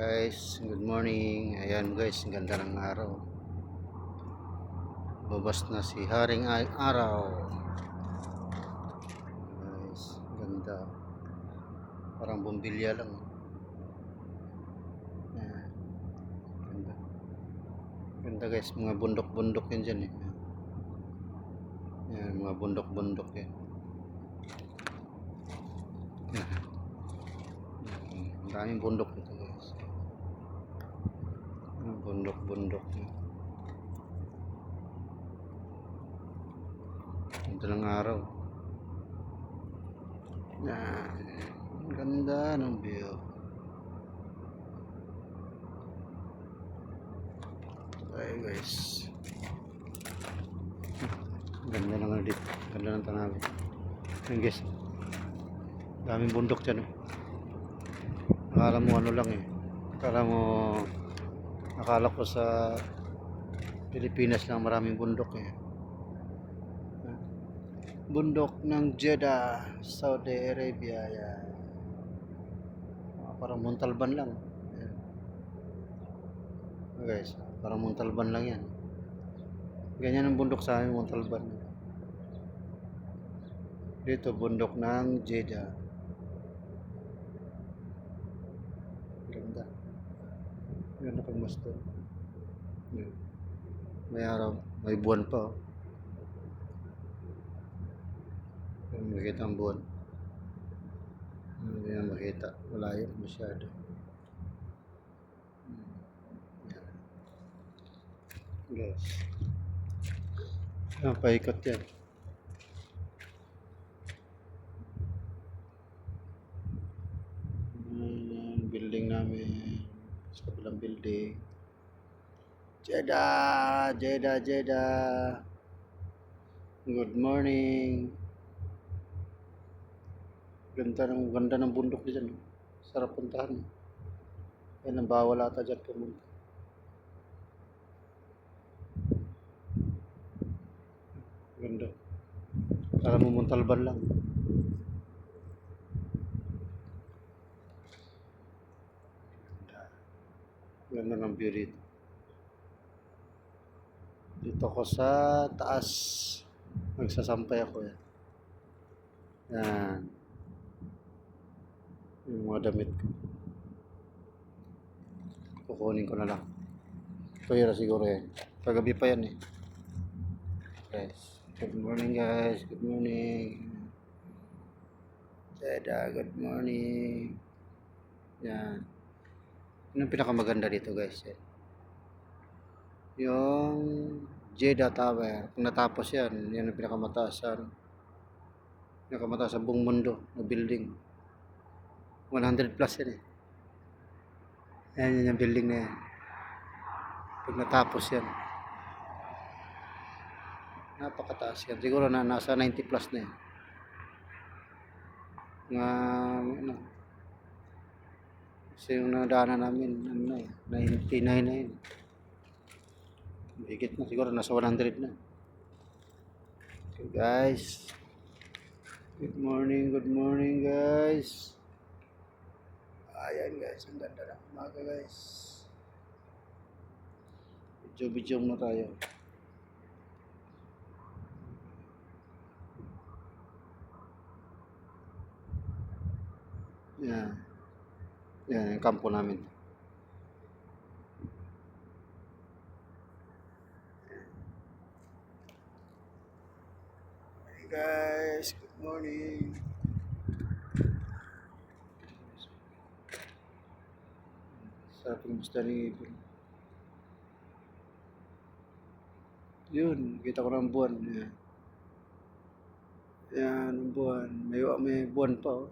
Guys, good morning. Ayan guys, ganda ng araw. Babas na si Haring Araw. Guys, ganda. Parang bumbilya lang. Ayan, ganda. Ganda guys, mga bundok-bundok yan dyan eh. Ayan, mga bundok-bundok yan. Maraming bundok dito guys. Bundok-bundok yan. Ganda ng araw. Yan. Ganda ng view. Ay guys. Ganda ng dito. Ganda ng tanawin. Yan guys. Daming bundok dyan. Akala mo ano lang eh. Akala ko sa Pilipinas lang maraming bundok eh. Bundok ng Jeddah, Saudi Arabia. Yan. Parang Montalban lang. Yan. Guys, parang Montalban lang yan. Ganyan ang bundok sa amin, Montalban. Dito, bundok ng Jeddah. Ganda. Ganda pag master. May araw, may buwan pa. Oh. Makita ang buwan. Hindi na makita. Malayo masyado. Guys. Paikot yan. Building namin. Sa kabilang building. Jeddah! Jeddah! Jeddah! Good morning! Ganda ng bundok dyan. Sarap puntahan. Yan ang bawal ata dyan pumunta. Ganda. Kala mo Montalban lang. Ganda ng view dito. Dito ko sa taas. Magsasampay ako yan. Yan. Yung mga damit ko. Kukunin ko na lang. Tuyo na siguro yan. Kagabi pa yan eh. Guys. Good morning guys. Good morning. Jeddah. Good morning. Yan. Yun ang pinakamaganda dito guys. Yung Jeddah Tower. Kung natapos yan, yan ang pinakamataas sa buong mundo na building. 100 plus yan eh. Yan yung building na yan. Pag natapos yan. Napakataas yan. Siguro na nasa 90 plus na yan. Ano. Kasi yung nadaanan namin, 99 na yun. Higit na, siguro nasa 100 na. Okay guys. Good morning guys. Ayan guys, ang ganda ng umaga guys. Video mo tayo. Yan. Yan, yung kampo namin. Hey guys, good morning. Sarap yung basta ni Ibon. Yun, kita ko ng buwan. Yan. Yan, ang buwan. May buwan pa oh.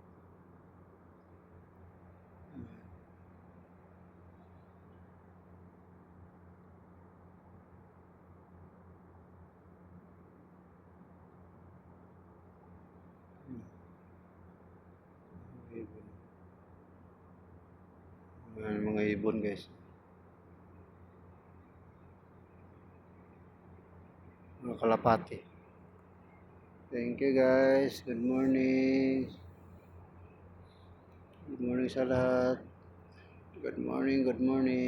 Mga ibon guys. Mga kalapati. Thank you guys. Good morning. Good morning sa lahat. Good morning, good morning.